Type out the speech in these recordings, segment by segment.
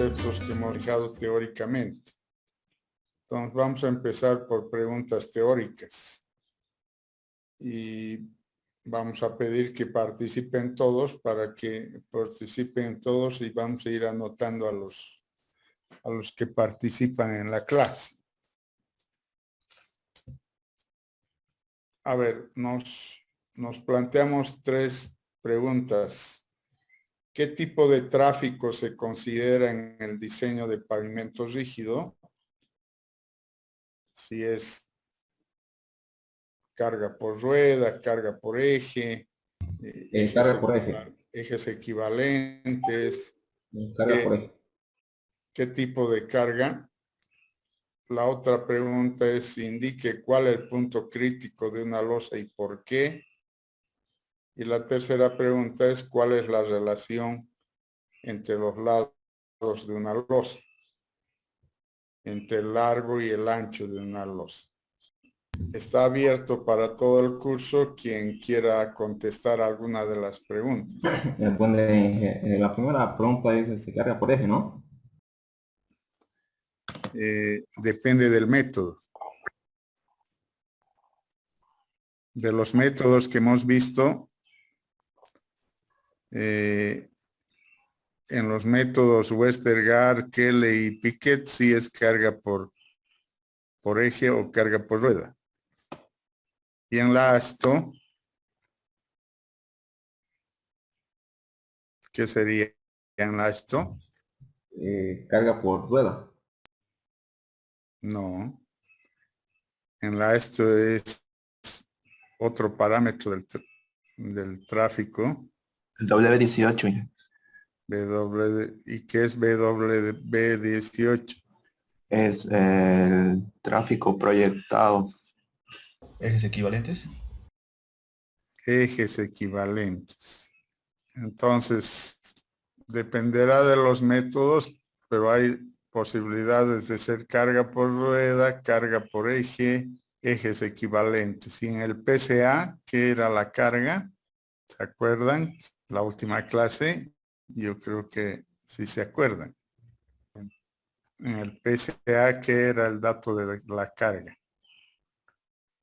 conceptos que hemos dejado teóricamente. Entonces vamos a empezar por preguntas teóricas. Y vamos a pedir que participen todos para que participen todos y vamos a ir anotando a los que participan en la clase. A ver, nos planteamos 3 preguntas. ¿Qué tipo de tráfico se considera en el diseño de pavimento rígido? Si es carga por rueda, carga por eje, Carga por eje. ejes equivalentes. Carga por eje. ¿Qué tipo de carga? La otra pregunta es, indique cuál es el punto crítico de una losa y por qué. Y la tercera pregunta es, ¿cuál es la relación entre los lados de una losa? Entre el largo y el ancho de una losa. Está abierto para todo el curso quien quiera contestar alguna de las preguntas. La primera pregunta es carga por eje, ¿no? Depende del método. De los métodos que hemos visto, en los métodos Westergaard, Kelly y Piquet, sí es carga por eje o carga por rueda. Y en la ASTO, ¿qué sería en la ASTO? Carga por rueda. No. En la ASTO es otro parámetro del tráfico. El W18. ¿Y qué es WB18? Es el tráfico proyectado. ¿Ejes equivalentes? Ejes equivalentes. Entonces, dependerá de los métodos, pero hay posibilidades de ser carga por rueda, carga por eje, ejes equivalentes. Y en el PCA, ¿qué era la carga? ¿Se acuerdan? La última clase, yo creo que sí se acuerdan. En el PCA, ¿qué era el dato de la carga?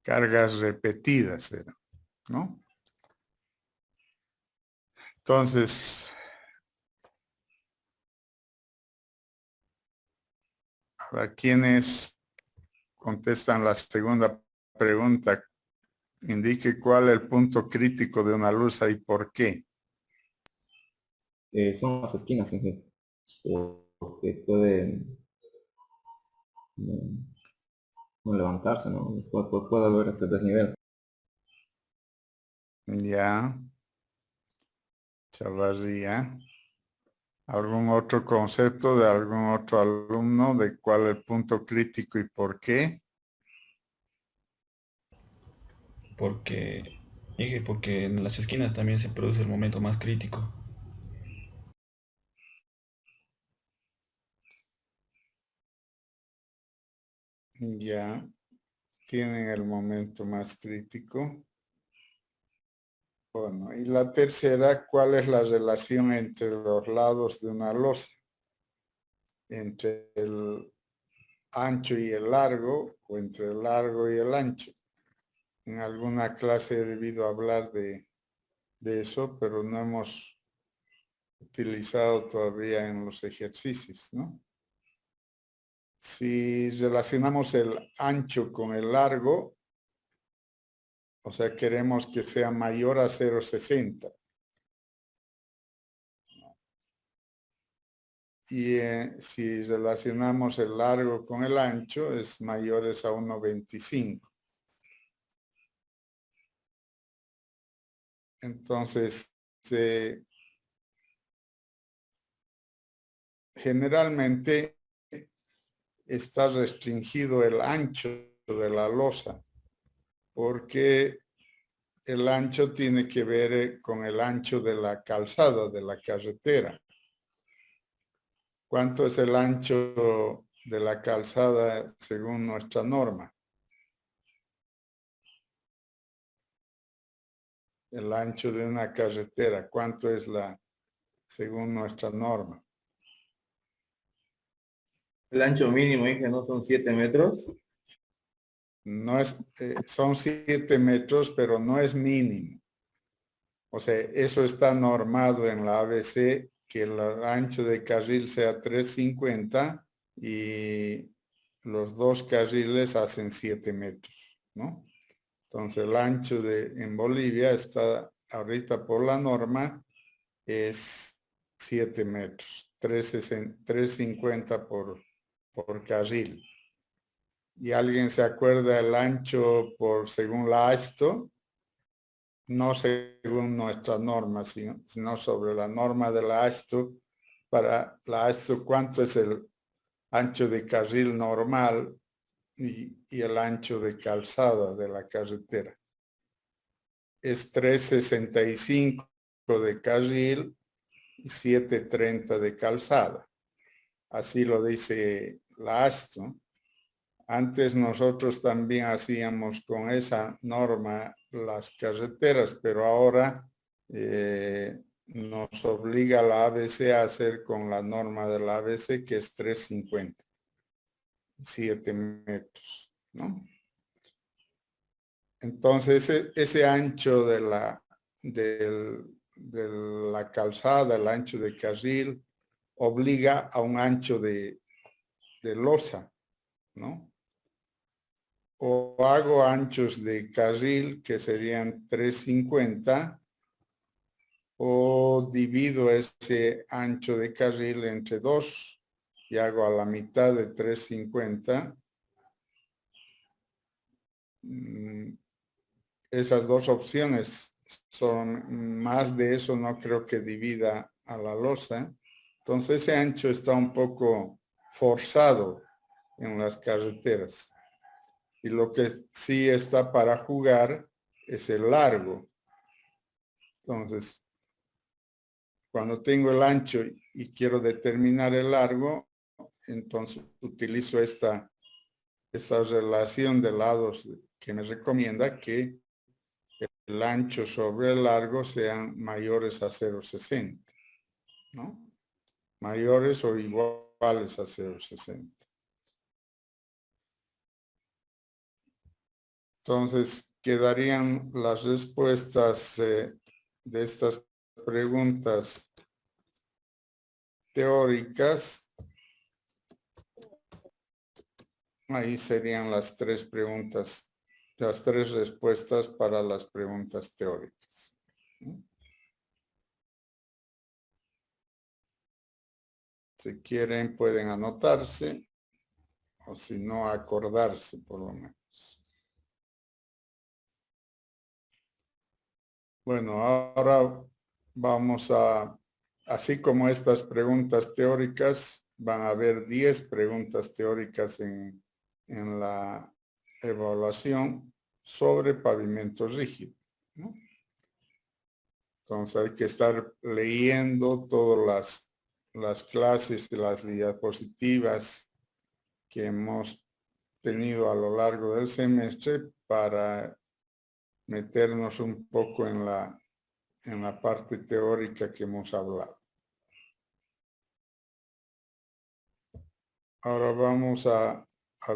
Cargas repetidas eran, ¿no? Entonces, ¿a quiénes contestan la segunda pregunta? Indique cuál es el punto crítico de una losa y por qué. Son las esquinas, porque puede no levantarse, ¿no? Puede haber ese desnivel. Ya. Chavarría. ¿Algún otro concepto de algún otro alumno de cuál es el punto crítico y por qué? Porque en las esquinas también se produce el momento más crítico. Ya. Tienen el momento más crítico. Bueno, y la tercera, ¿cuál es la relación entre los lados de una losa? Entre el ancho y el largo o entre el largo y el ancho. En alguna clase he debido hablar de eso, pero no hemos utilizado todavía en los ejercicios, ¿no? Si relacionamos el ancho con el largo, o sea, queremos que sea mayor a 0,60. Y si relacionamos el largo con el ancho, es mayores a 1,25. Entonces, generalmente está restringido el ancho de la losa, porque el ancho tiene que ver con el ancho de la calzada, de la carretera. ¿Cuánto es el ancho de la calzada según nuestra norma? El ancho de una carretera, ¿cuánto es según nuestra norma? El ancho mínimo, dije, ¿no son 7 metros? No es, son 7 metros, pero no es mínimo. O sea, eso está normado en la ABC, que el ancho de carril sea 350 y los dos carriles hacen 7 metros, ¿no? Entonces el ancho en Bolivia está ahorita por la norma es 7 metros, 350 por carril. ¿Y alguien se acuerda el ancho según la ASTO? No según nuestra norma, sino sobre la norma de la ASTO. Para la ASTO, ¿cuánto es el ancho de carril normal y el ancho de calzada de la carretera? Es 365 de carril y 730 de calzada. Así lo dice la ASTO. Antes nosotros también hacíamos con esa norma las carreteras, pero ahora nos obliga la ABC a hacer con la norma de la ABC, que es 350, 7 metros, ¿no? Entonces ese ancho de la calzada, el ancho de carril, obliga a un ancho de losa, ¿no? O hago anchos de carril que serían 350 o divido ese ancho de carril entre 2 y hago a la mitad de 350. Esas dos opciones son más de eso, no creo que divida a la losa. Entonces ese ancho está un poco forzado en las carreteras. Y lo que sí está para jugar es el largo. Entonces, cuando tengo el ancho y quiero determinar el largo, entonces utilizo esta relación de lados que me recomienda que el ancho sobre el largo sean mayores a 0,60, ¿no? Mayores o iguales a 0,60. Entonces, quedarían las respuestas de estas preguntas teóricas. Ahí serían las 3 preguntas, las 3 respuestas para las preguntas teóricas. Si quieren, pueden anotarse, o si no, acordarse por lo menos. Bueno, ahora vamos así como estas preguntas teóricas, van a haber 10 preguntas teóricas en la evaluación sobre pavimento rígido, ¿no? Entonces hay que estar leyendo todas las clases y las diapositivas que hemos tenido a lo largo del semestre para meternos un poco en la parte teórica que hemos hablado. Ahora vamos a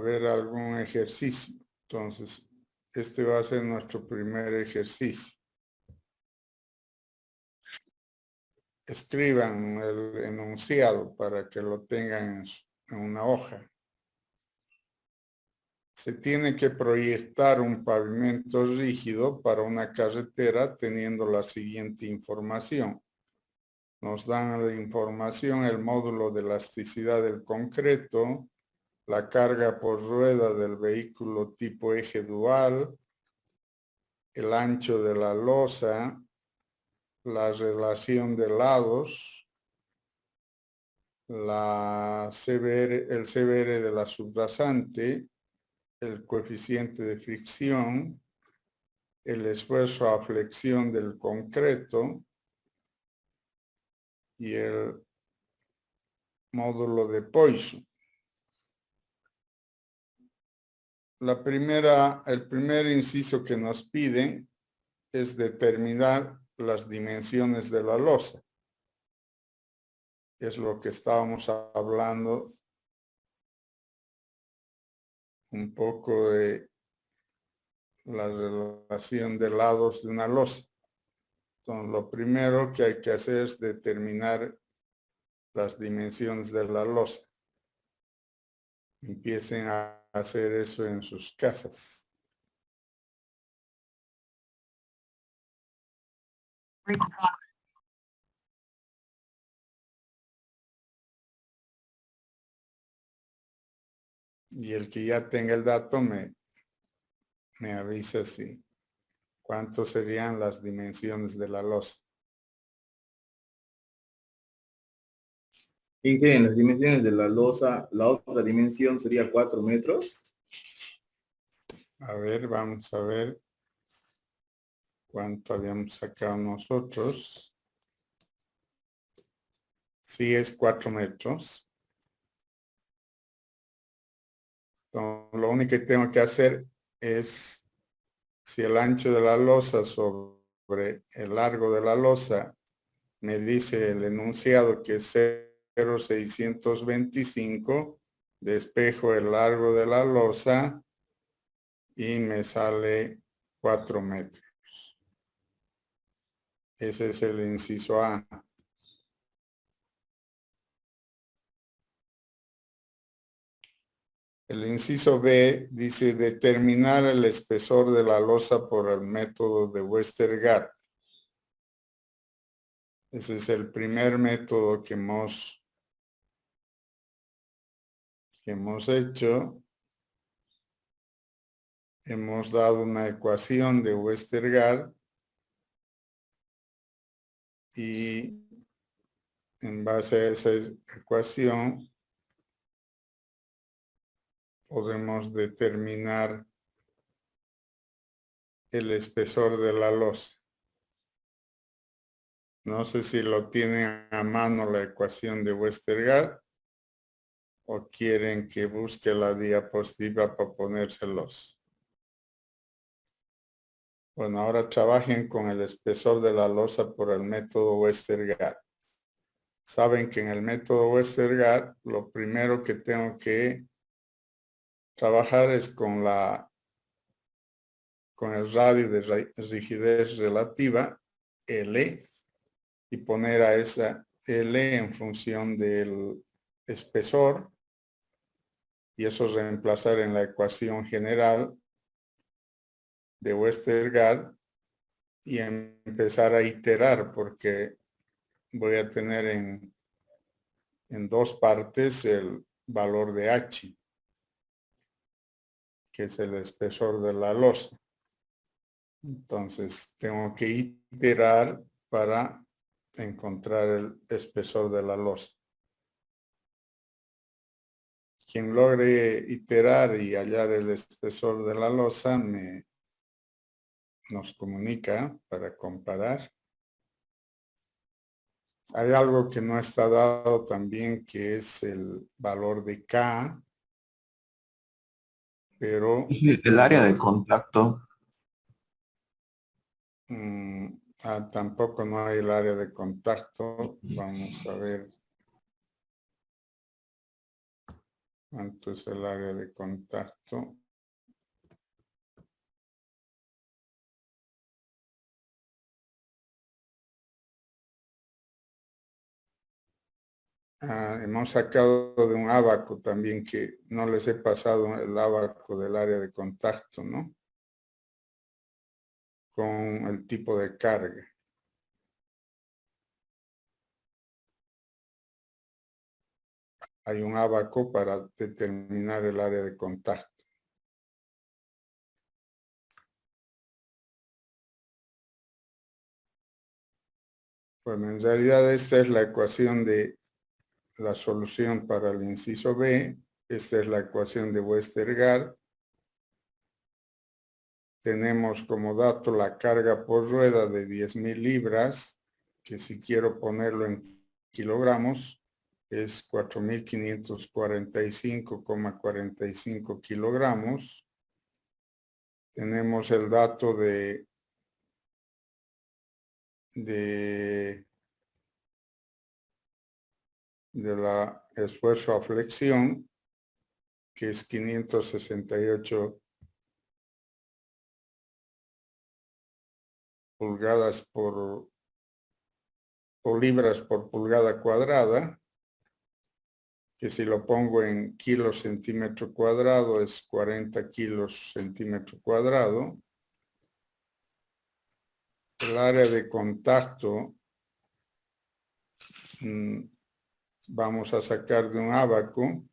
ver algún ejercicio. Entonces, este va a ser nuestro primer ejercicio. Escriban el enunciado para que lo tengan en una hoja. Se tiene que proyectar un pavimento rígido para una carretera teniendo la siguiente información. Nos dan la información, el módulo de elasticidad del concreto, la carga por rueda del vehículo tipo eje dual, el ancho de la losa, la relación de lados, el CBR de la subrasante, el coeficiente de fricción, el esfuerzo a flexión del concreto y el módulo de Poisson. El primer inciso que nos piden es determinar las dimensiones de la losa. Es lo que estábamos hablando un poco de la relación de lados de una losa. Entonces, lo primero que hay que hacer es determinar las dimensiones de la losa. Empiecen a hacer eso en sus casas. Y el que ya tenga el dato me avisa si cuánto serían las dimensiones de la losa. Y que en las dimensiones de la losa, la otra dimensión sería 4 metros. A ver, vamos a ver cuánto habíamos sacado nosotros. Sí, es 4 metros. Entonces, lo único que tengo que hacer es, si el ancho de la losa sobre el largo de la losa me dice el enunciado que es 0,625, despejo el largo de la losa y me sale 4 metros. Ese es el inciso A. El inciso B dice determinar el espesor de la losa por el método de Westergaard. Ese es el primer método que hemos hecho. Hemos dado una ecuación de Westergaard y en base a esa ecuación podemos determinar el espesor de la losa. No sé si lo tienen a mano la ecuación de Westergaard o quieren que busque la diapositiva para ponérselos. Bueno, ahora trabajen con el espesor de la losa por el método Westergaard. Saben que en el método Westergaard lo primero que tengo que trabajar es con el radio de rigidez relativa, L, y poner a esa L en función del espesor, y eso reemplazar en la ecuación general de Westergaard y empezar a iterar, porque voy a tener en dos partes el valor de H, que es el espesor de la losa. Entonces tengo que iterar para encontrar el espesor de la losa. Quien logre iterar y hallar el espesor de la losa nos comunica para comparar. Hay algo que no está dado también, que es el valor de K, pero El área de contacto. tampoco no hay el área de contacto. Vamos a ver cuánto es el área de contacto. Hemos sacado de un ábaco también, que no les he pasado el ábaco del área de contacto, ¿no? Con el tipo de carga. Hay un ábaco para determinar el área de contacto. Bueno, en realidad esta es la ecuación de la solución para el inciso B. Esta es la ecuación de Westergaard. Tenemos como dato la carga por rueda de 10.000 libras, que si quiero ponerlo en kilogramos, es 4.545,45 kilogramos. Tenemos el dato de la esfuerzo a flexión, que es 568 pulgadas o libras por pulgada cuadrada, que si lo pongo en kilos centímetro cuadrado es 40 kilos centímetro cuadrado. El área de contacto vamos a sacar de un ábaco.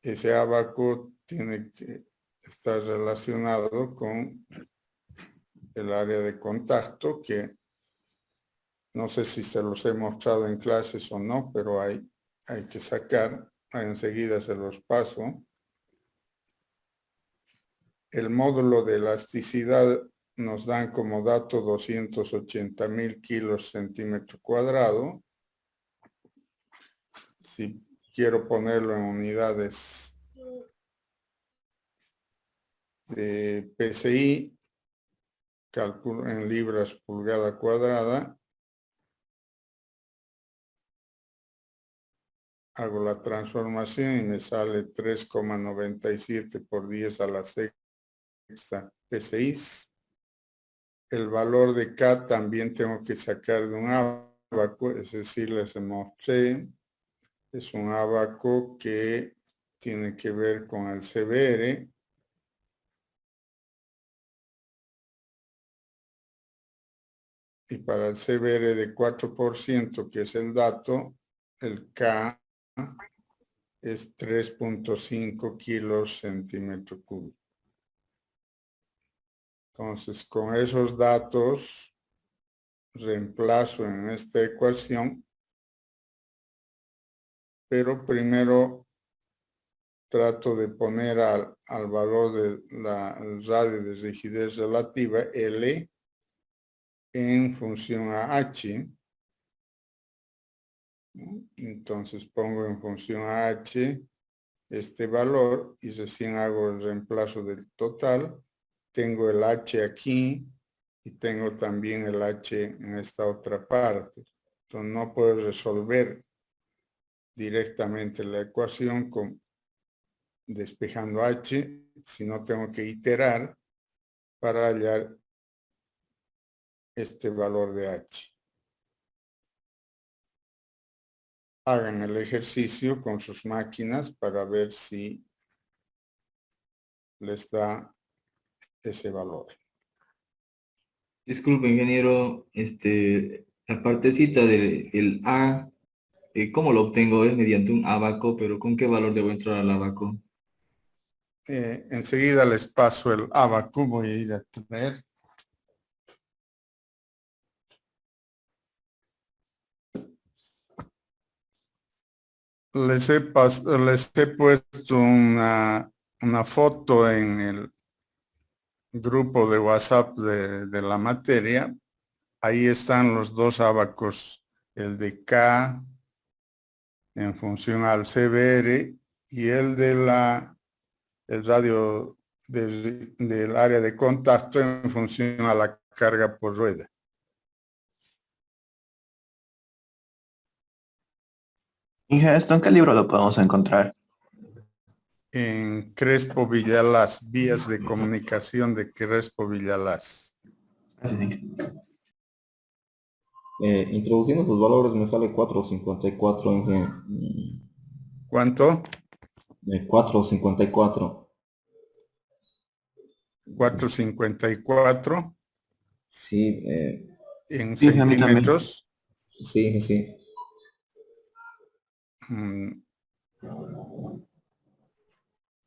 Ese ábaco tiene que estar relacionado con el área de contacto, que no sé si se los he mostrado en clases o no, pero hay que sacar. Enseguida se los paso. El módulo de elasticidad nos dan como dato 280.000 kilos centímetro cuadrado. Si quiero ponerlo en unidades de PSI, calculo en libras pulgada cuadrada. Hago la transformación y me sale 3,97 por 10 a la sexta PSI. El valor de K también tengo que sacar de un ábaco, es decir, les mostré. Es un ábaco que tiene que ver con el CBR. Y para el CBR de 4%, que es el dato, el K es 3.5 kilos centímetro cúbico. Entonces, con esos datos, reemplazo en esta ecuación, pero primero trato de poner al valor del radio de rigidez relativa, L, en función a H. Entonces pongo en función a H este valor y recién hago el reemplazo del total. Tengo el H aquí y tengo también el H en esta otra parte. Entonces no puedo resolver directamente la ecuación despejando H, sino tengo que iterar para hallar este valor de H. Hagan el ejercicio con sus máquinas para ver si les da ese valor. Disculpe, ingeniero, la partecita del A, ¿cómo lo obtengo? Es mediante un ábaco, pero ¿con qué valor debo entrar al ábaco? Enseguida les paso el ábaco, voy a ir a traer. Les he puesto una foto en el grupo de WhatsApp de la materia. Ahí están los dos ábacos, el de K en función al CBR y el radio del área de contacto en función a la carga por rueda. Inge, ¿esto en qué libro lo podemos encontrar? En Crespo Villalaz, vías de comunicación de Crespo Villalaz. Gracias, Inge. Introduciendo sus valores me sale 4.54, ¿Cuánto? 4.54. 454 Sí, en Sí, Inge, a mí también. centímetros. sí.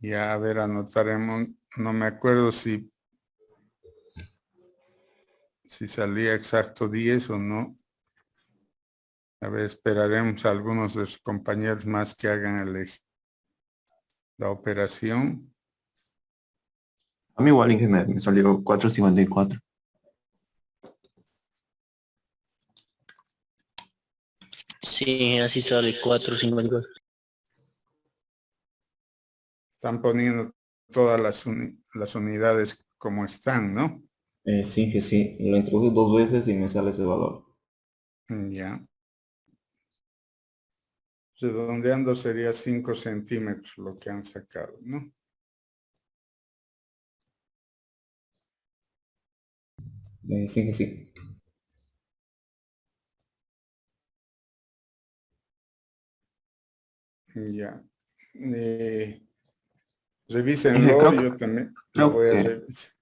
Ya, a ver, anotaremos. No me acuerdo si salía exacto 10 o no. A ver, esperaremos a algunos de los compañeros más que hagan la operación. A mí igual, Inge, me salió 4.54. Sí, así sale 4.52. Están poniendo todas las unidades como están, ¿no? Sí. Lo introduje 2 veces y me sale ese valor. Ya. Redondeando sería 5 centímetros lo que han sacado, ¿no? Sí, sí. Ya. Dije, Revísenlo, yo también lo creo voy a que, revisar.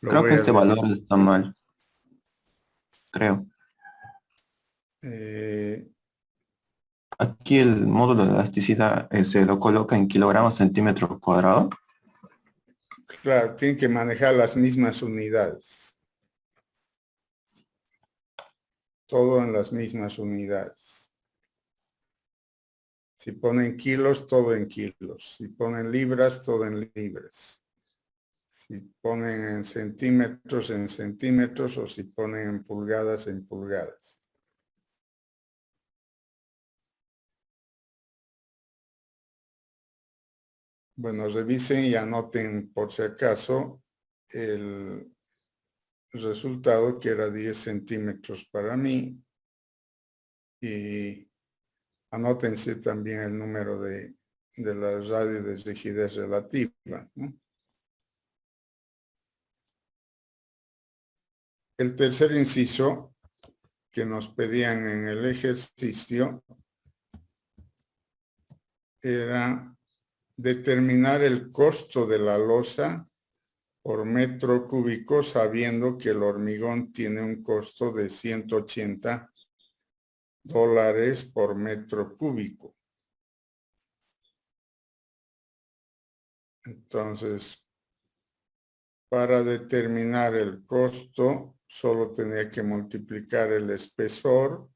Lo creo voy que a este valor revisar. está mal, creo. Eh, Aquí el módulo de elasticidad se lo coloca en kilogramos centímetros cuadrados. claro, tienen que manejar las mismas unidades. Todo en las mismas unidades. Si ponen kilos, todo en kilos. Si ponen libras, todo en libras. Si ponen en centímetros, o si ponen en pulgadas, en pulgadas. Bueno, revisen y anoten por si acaso el resultado, que era 10 centímetros para mí, y anótense también el número de la radio de rigidez relativa, ¿no? El tercer inciso que nos pedían en el ejercicio era determinar el costo de la losa por metro cúbico, sabiendo que el hormigón tiene un costo de $180 por metro cúbico. Entonces, para determinar el costo, solo tenía que multiplicar el espesor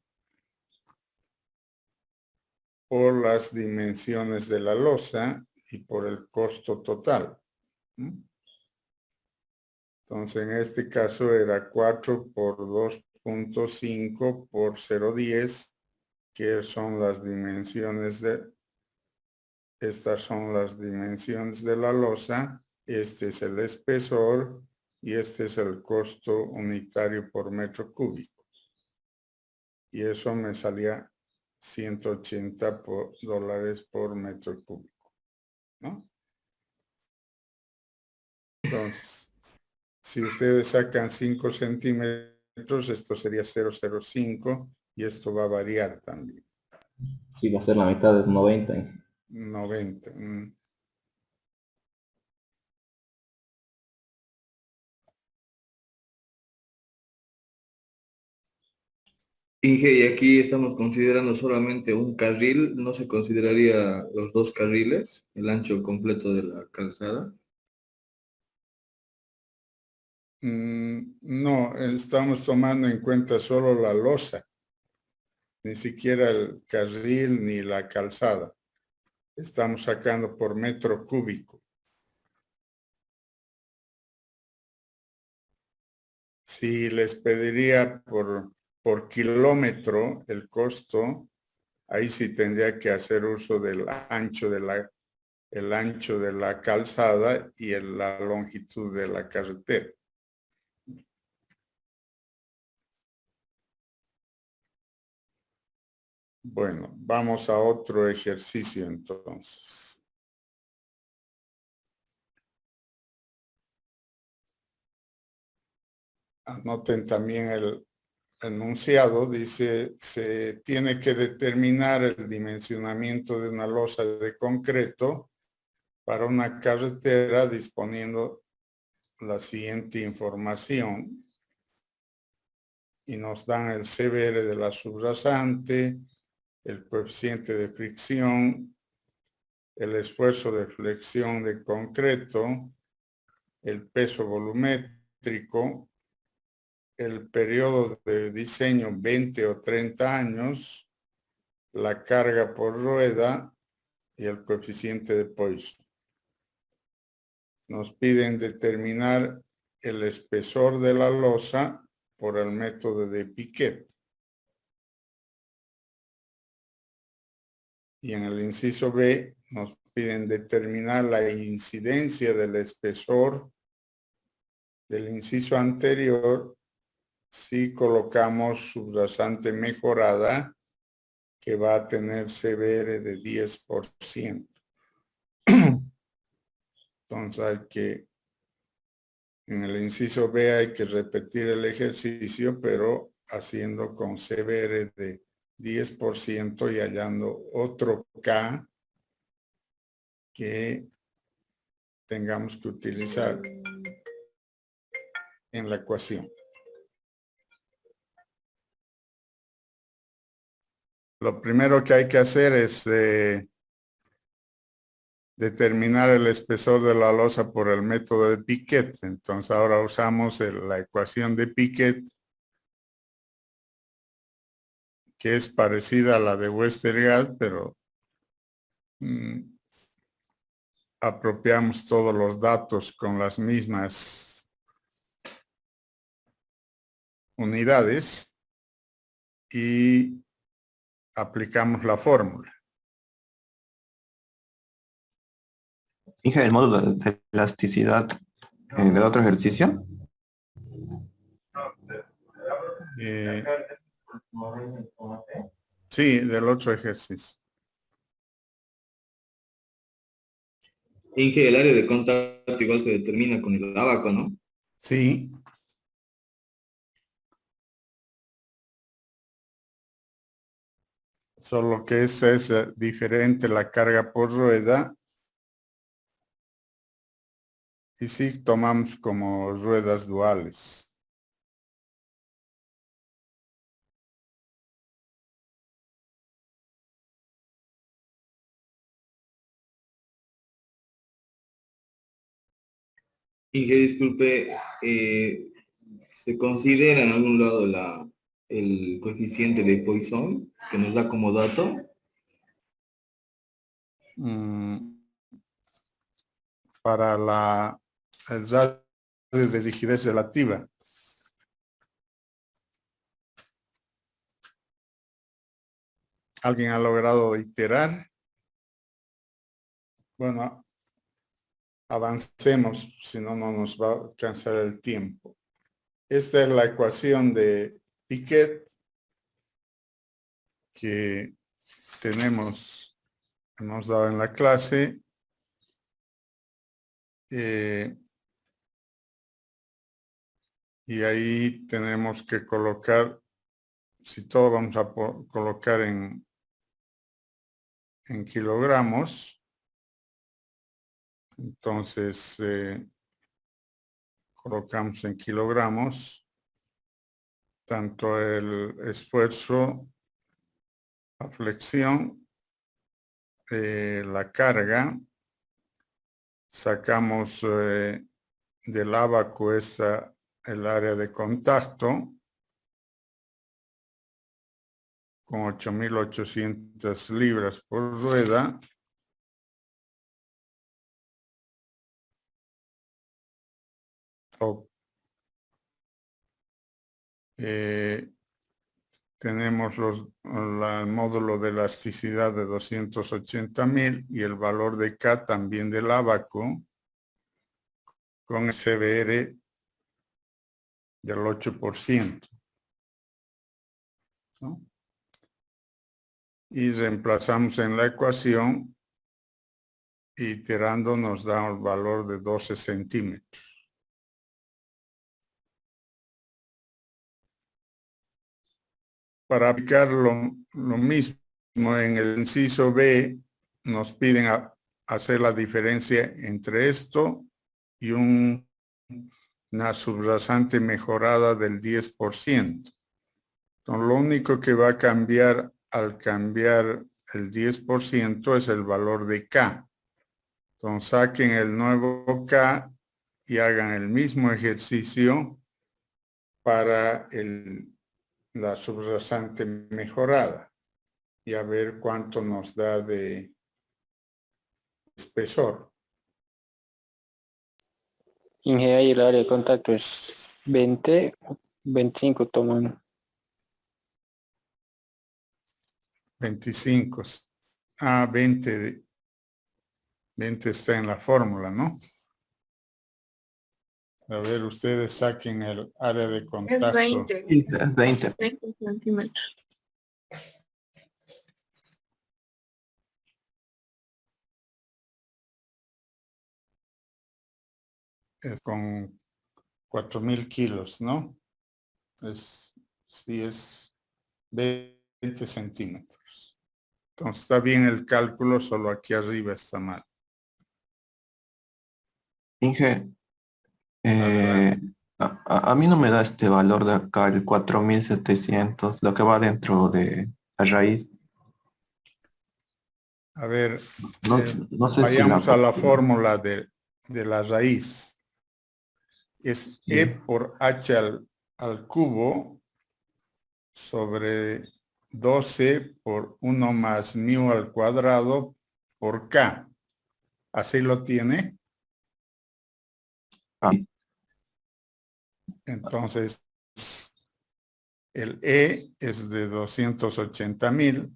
por las dimensiones de la losa y por el costo total. Entonces, en este caso era 4 por 2.5 por 0.10, que son las dimensiones estas son las dimensiones de la losa, este es el espesor y este es el costo unitario por metro cúbico. Y eso me salía $180 por metro cúbico, ¿no? Entonces, si ustedes sacan 5 centímetros, esto sería 0.05 y esto va a variar también. Sí, va a ser la mitad, es 90. 90. Inge, y aquí estamos considerando solamente un carril, ¿no se consideraría los dos carriles, el ancho completo de la calzada? No, estamos tomando en cuenta solo la losa, ni siquiera el carril ni la calzada. Estamos sacando por metro cúbico. Si les pediría por kilómetro el costo, ahí sí tendría que hacer uso del ancho el ancho de la calzada y la longitud de la carretera. Bueno, vamos a otro ejercicio entonces. Anoten también el enunciado. Dice, se tiene que determinar el dimensionamiento de una losa de concreto para una carretera disponiendo la siguiente información. Y nos dan el CBR de la subrasante, el coeficiente de fricción, el esfuerzo de flexión de concreto, el peso volumétrico, el periodo de diseño 20 o 30 años, la carga por rueda y el coeficiente de Poisson. Nos piden determinar el espesor de la losa por el método de Piquet. Y en el inciso B nos piden determinar la incidencia del espesor del inciso anterior si colocamos subrasante mejorada que va a tener CBR de 10%. Entonces hay que, en el inciso B hay que repetir el ejercicio, pero haciendo con CBR de 10% y hallando otro K que tengamos que utilizar en la ecuación. Lo primero que hay que hacer es determinar el espesor de la losa por el método de Piquet. Entonces ahora usamos la ecuación de Piquet, que es parecida a la de Westergaard, pero apropiamos todos los datos con las mismas unidades y aplicamos la fórmula. Inge, el módulo de elasticidad del otro ejercicio. Sí, del otro ejercicio. Inge, el área de contacto igual se determina con el abaco, ¿no? Sí. Solo que esta es diferente la carga por rueda. Y sí tomamos como ruedas duales. Inge, disculpe, ¿se considera en algún lado el coeficiente de Poisson que nos da como dato? Para la radio de rigidez relativa. ¿Alguien ha logrado iterar? Bueno, avancemos, si no, no nos va a alcanzar el tiempo. Esta es la ecuación de Piquet que hemos dado en la clase. Y ahí tenemos que colocar, si todo vamos a colocar en kilogramos, entonces colocamos en kilogramos tanto el esfuerzo, la flexión, la carga, sacamos del abaco el área de contacto con 8.800 libras por rueda. Tenemos el módulo de elasticidad de 280.000 y el valor de K también del abaco con el CBR del 8%. ¿No? Y reemplazamos en la ecuación, iterando nos da el valor de 12 centímetros. Para aplicar lo mismo en el inciso B, nos piden hacer la diferencia entre esto y una subrasante mejorada del 10%. Entonces, lo único que va a cambiar al cambiar el 10% es el valor de K. Entonces, saquen el nuevo K y hagan el mismo ejercicio para la subrasante mejorada y a ver cuánto nos da de espesor. Inge, ahí el área de contacto es 20, 25 toman. 25. 20 está en la fórmula, ¿no? A ver, ustedes saquen el área de contacto. Es 20. 20. 20 centímetros. con 4.000 kilos, ¿no? Sí es 20 centímetros. Entonces está bien el cálculo, solo aquí arriba está mal. Inge, Adelante. a mí no me da este valor de acá, el 4700, lo que va dentro de la raíz. A ver, No, no sé si la... vayamos a la fórmula de la raíz. Es E por H al cubo sobre 12 por 1 más mu al cuadrado por K. ¿Así lo tiene? Ah, Entonces, el E es de 280.000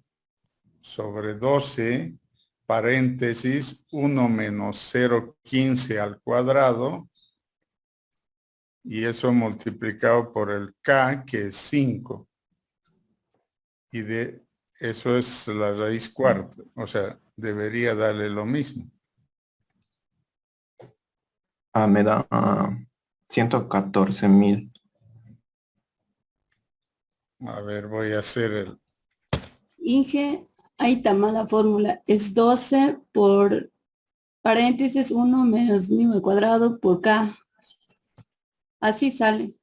sobre 12, paréntesis, 1 menos 0,15 al cuadrado, y eso multiplicado por el K, que es 5. Y de eso es la raíz cuarta, o sea, debería darle lo mismo. me da 114.000. A ver, voy a hacer el... Inge, ahí está mala fórmula. Es 12 por paréntesis 1 menos mu al cuadrado por K. Así sale.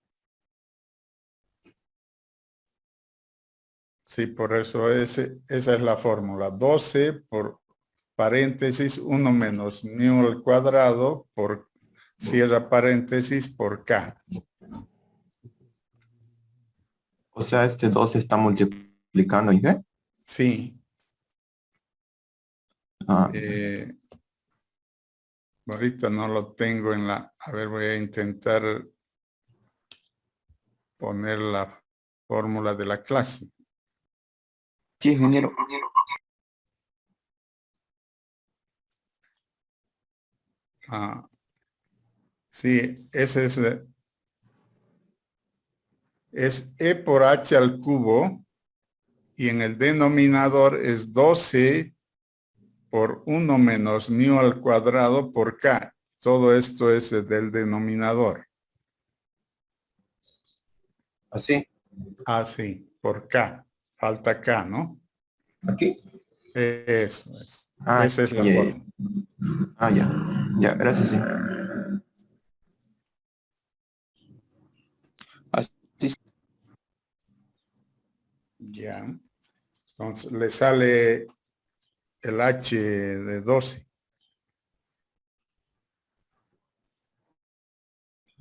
Sí, por eso esa es la fórmula. 12 por paréntesis 1 menos mu al cuadrado por cierra paréntesis por K. O sea, este 2 está multiplicando, Inge. Sí. Ah, Ahorita no lo tengo en la... A ver, voy a intentar poner la fórmula de la clase. sí, ingeniero. Ah, sí, ese es E por H al cubo y en el denominador es 12 por 1 menos mu al cuadrado por K. Todo esto es del denominador. Así, Ah, sí, por K. Falta K, ¿no? aquí. Eso es. Ah, Esa es la ya, fórmula. ya. Ya, gracias, sí. Así, Ya. Entonces le sale el H de 12.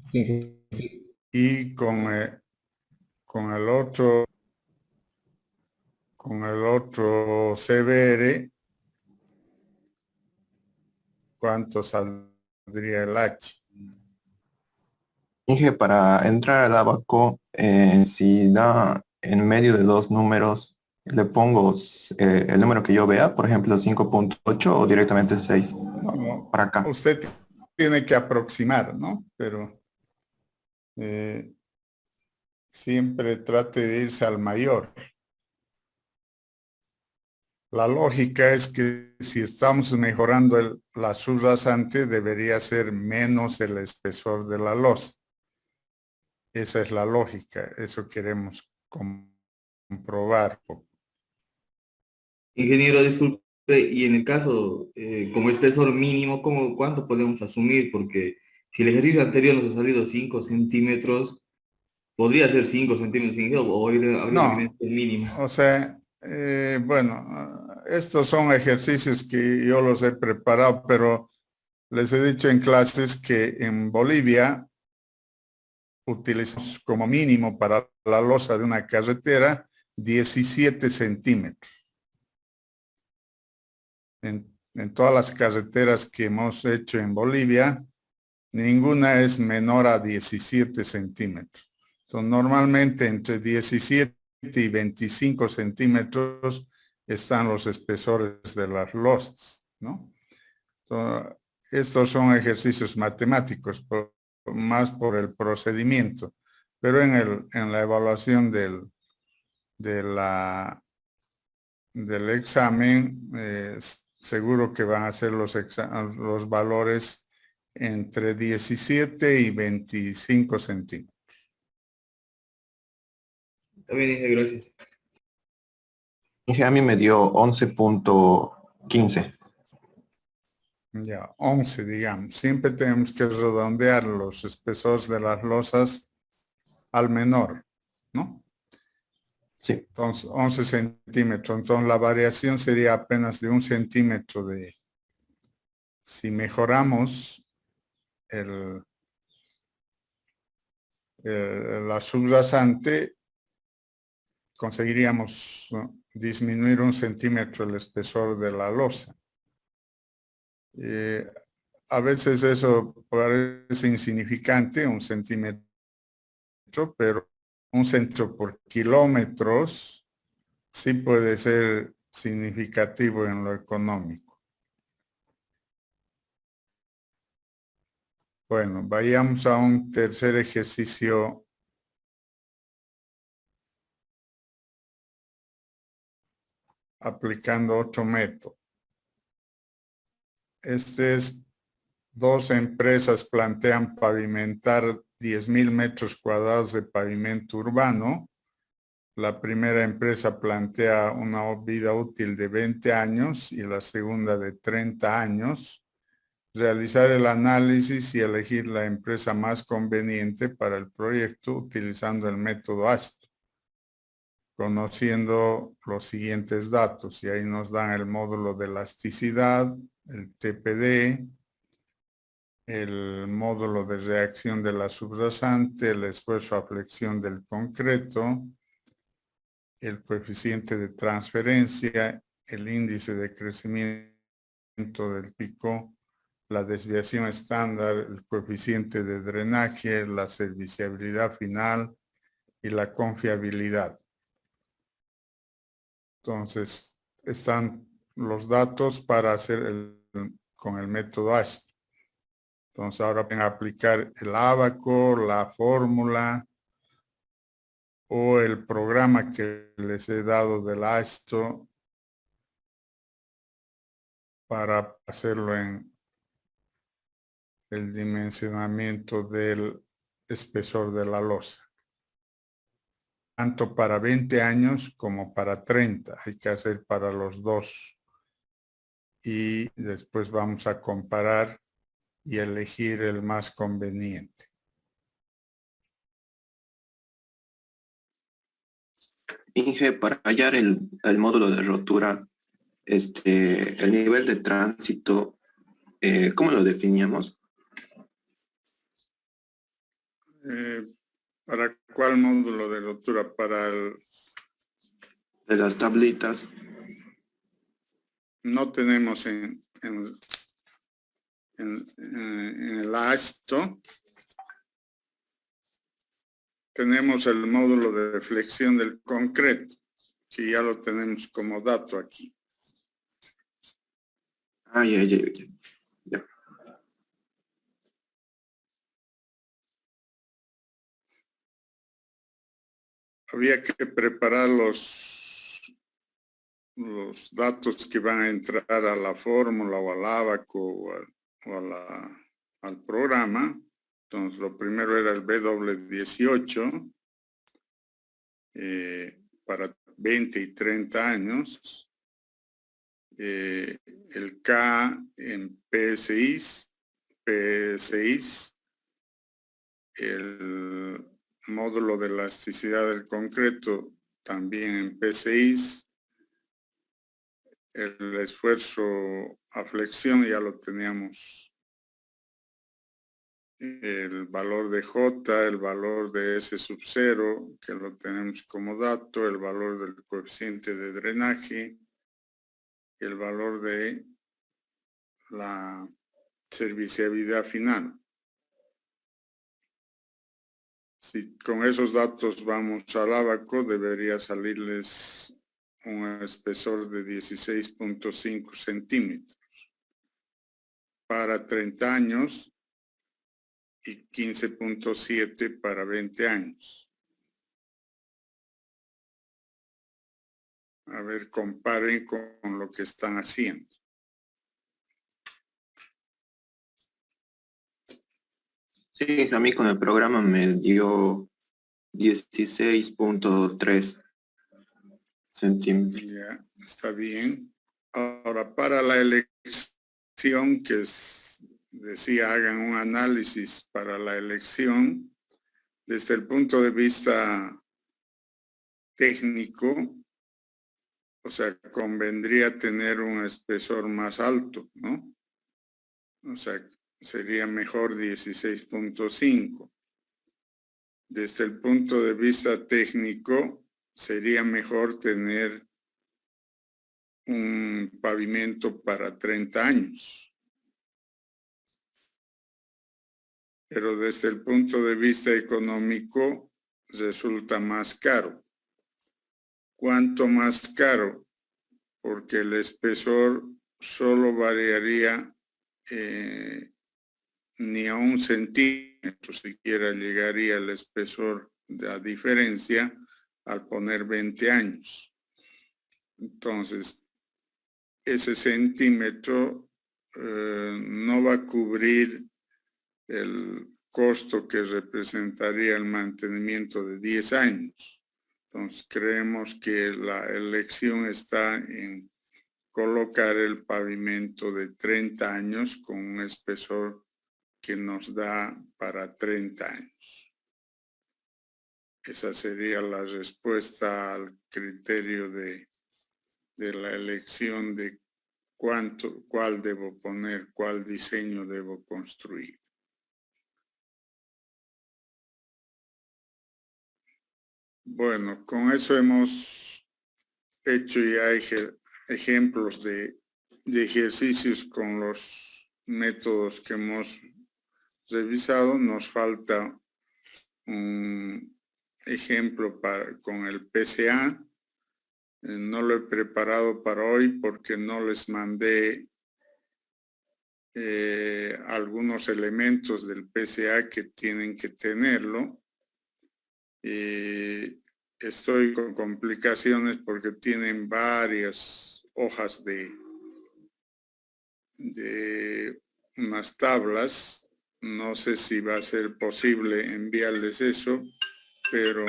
Sí, sí. Y con el otro CBR, ¿cuánto saldría el H? Inge, para entrar al abaco, si da en medio de dos números, le pongo el número que yo vea, por ejemplo 5.8 o directamente 6 No, no. para acá. Usted tiene que aproximar, ¿no? Pero siempre trate de irse al mayor. La lógica es que si estamos mejorando la subrasante, debería ser menos el espesor de la losa. Esa es la lógica, eso queremos comprobar. Ingeniero, disculpe, y en el caso, como espesor mínimo, ¿cuánto podemos asumir? Porque si el ejercicio anterior nos ha salido 5 centímetros, podría ser 5 centímetros, ingeniero, o habría que tener No, el mínimo. o sea, bueno, estos son ejercicios que yo los he preparado, pero les he dicho en clases que en Bolivia utilizamos como mínimo para la losa de una carretera 17 centímetros. En todas las carreteras que hemos hecho en Bolivia, ninguna es menor a 17 centímetros. Entonces, normalmente entre 17 y 25 centímetros están los espesores de las losas, ¿no? Entonces, estos son ejercicios matemáticos, más por el procedimiento, pero en la evaluación del examen, seguro que van a ser los valores entre 17 y 25 centímetros. Está bien, Inge, gracias. Inge, a mí me dio 11.15. Ya, 11, digamos. Siempre tenemos que redondear los espesores de las losas al menor, ¿no? Sí. Entonces, 11 centímetros. Entonces, la variación sería apenas de 1 centímetro de... Si mejoramos la subrasante, conseguiríamos, ¿no?, disminuir 1 centímetro el espesor de la losa. A veces eso parece insignificante, 1 centímetro, pero 1 centímetro por kilómetros sí puede ser significativo en lo económico. Bueno, vayamos a un tercer ejercicio. Aplicando otro método. Dos empresas plantean pavimentar 10.000 metros cuadrados de pavimento urbano. La primera empresa plantea una vida útil de 20 años y la segunda de 30 años. Realizar el análisis y elegir la empresa más conveniente para el proyecto utilizando el método ASTO, conociendo los siguientes datos, y ahí nos dan el módulo de elasticidad, el TPD, el módulo de reacción de la subrasante, el esfuerzo a flexión del concreto, el coeficiente de transferencia, el índice de crecimiento del pico, la desviación estándar, el coeficiente de drenaje, la serviciabilidad final y la confiabilidad. Entonces, están los datos para hacer con el método ASTO. Entonces, ahora van a aplicar el ábaco, la fórmula o el programa que les he dado del ASTO para hacerlo en el dimensionamiento del espesor de la losa. Tanto para 20 años como para 30. Hay que hacer para los dos. Y después vamos a comparar y elegir el más conveniente. Inge, para hallar el módulo de rotura, el nivel de tránsito, ¿cómo lo definíamos? ¿Para cuál módulo de rotura? Para el... De las tablitas. No tenemos en el ASTO. Tenemos el módulo de flexión del concreto, que ya lo tenemos como dato aquí. Ah, ya. Había que preparar los datos que van a entrar a la fórmula o al ábaco o al programa. Entonces, lo primero era el BW18 para 20 y 30 años. El K en P6, el módulo de elasticidad del concreto también en P6, el esfuerzo a flexión ya lo teníamos, el valor de J, el valor de S sub 0, que lo tenemos como dato, el valor del coeficiente de drenaje, el valor de la serviciabilidad final. Si con esos datos vamos al ábaco, debería salirles un espesor de 16.5 centímetros para 30 años y 15.7 para 20 años. A ver, comparen con lo que están haciendo. Sí, a mí con el programa me dio 16.3 centímetros. Ya, está bien. Ahora, para la elección, decía, hagan un análisis para la elección, desde el punto de vista técnico, o sea, convendría tener un espesor más alto, ¿no? O sea, sería mejor 16.5. Desde el punto de vista técnico, sería mejor tener un pavimento para 30 años. Pero desde el punto de vista económico, resulta más caro. ¿Cuánto más caro? Porque el espesor solo variaría ni a 1 centímetro, siquiera llegaría el espesor de la diferencia al poner 20 años. Entonces, ese centímetro no va a cubrir el costo que representaría el mantenimiento de 10 años. Entonces, creemos que la elección está en colocar el pavimento de 30 años con un espesor que nos da para 30 años. Esa sería la respuesta al criterio de la elección de cuál debo poner, cuál diseño debo construir. Bueno, con eso hemos hecho ya ejemplos de ejercicios con los métodos que hemos revisado. Nos falta un ejemplo con el PCA. No lo he preparado para hoy porque no les mandé algunos elementos del PCA que tienen que tenerlo. Estoy con complicaciones porque tienen varias hojas de unas tablas. No sé si va a ser posible enviarles eso, pero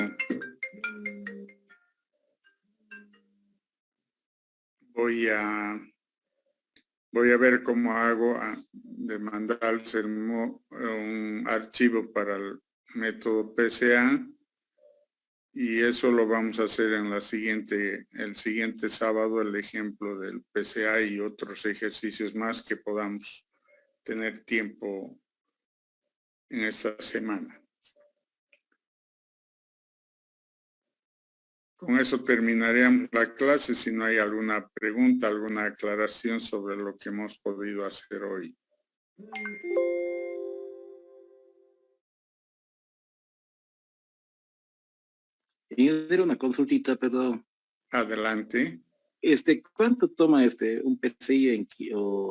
voy a ver cómo hago de mandarles un archivo para el método PCA, y eso lo vamos a hacer en el siguiente sábado, el ejemplo del PCA y otros ejercicios más que podamos tener tiempo en esta semana. Con eso terminaríamos la clase, si no hay alguna pregunta, alguna aclaración sobre lo que hemos podido hacer hoy. Era una consultita, perdón. Adelante. ¿Cuánto toma un PCI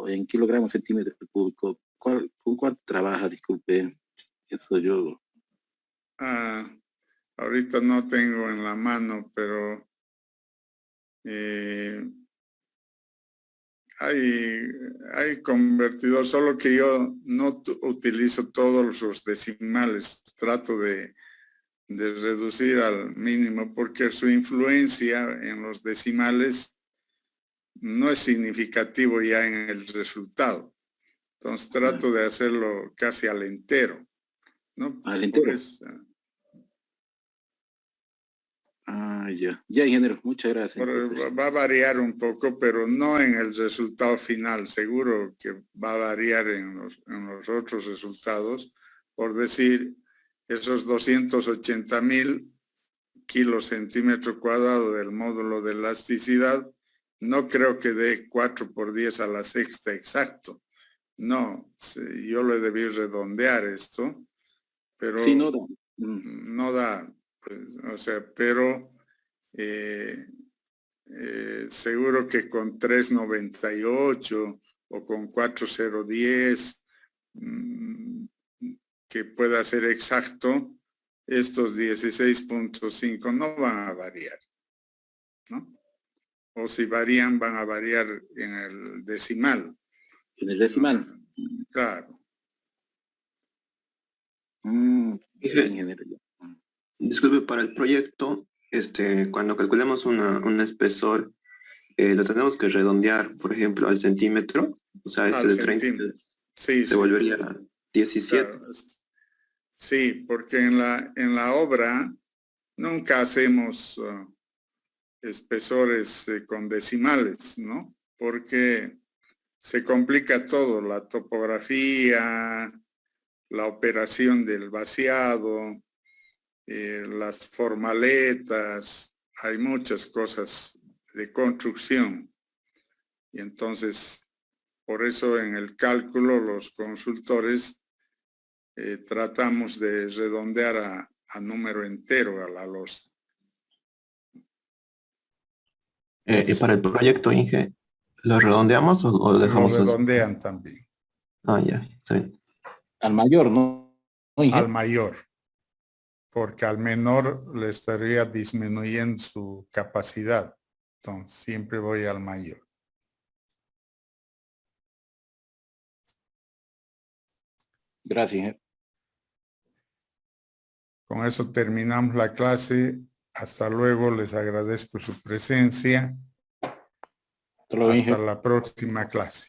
en kilogramos centímetros cúbicos? ¿Con cuánto trabaja? Disculpe, eso yo. Ahorita no tengo en la mano, pero hay convertidor, solo que yo no utilizo todos los decimales. Trato de reducir al mínimo porque su influencia en los decimales no es significativo ya en el resultado. Entonces trato de hacerlo casi al entero, ¿no? ¿Al entero? Ya. Ya, ingeniero, muchas gracias. Va a variar un poco, pero no en el resultado final. Seguro que va a variar en los otros resultados. Por decir, esos 280,000 kilos centímetro cuadrado del módulo de elasticidad, no creo que dé 4 por 10 a la sexta exacto. No, yo le debí redondear esto, pero sí, no da. No da, pues, o sea, pero seguro que con 398 o con 4010 que pueda ser exacto, estos 16.5 no van a variar, ¿no? O si varían, van a variar en el decimal. En el decimal. Claro. Bien, ingeniero. Disculpe, para el proyecto, cuando calculemos un espesor, lo tenemos que redondear, por ejemplo, al centímetro. O sea, Al de 30 centímetro. Sí, se sí, volvería sí. 17. Claro. Sí, porque en la obra nunca hacemos espesores con decimales, ¿no? Porque se complica todo, la topografía, la operación del vaciado, las formaletas, hay muchas cosas de construcción. Y entonces, por eso en el cálculo los consultores tratamos de redondear a número entero a la losa. Y para el proyecto, Inge, ¿lo redondeamos o lo Lo dejamos así? redondean también. Ah, ya, sí. Al mayor, ¿no? ¿No, Inge? Al mayor, porque al menor le estaría disminuyendo su capacidad. Entonces, siempre voy al mayor. Gracias, Inge. Con eso terminamos la clase. Hasta luego, les agradezco su presencia. Hasta luego, Inge. Hasta la próxima clase.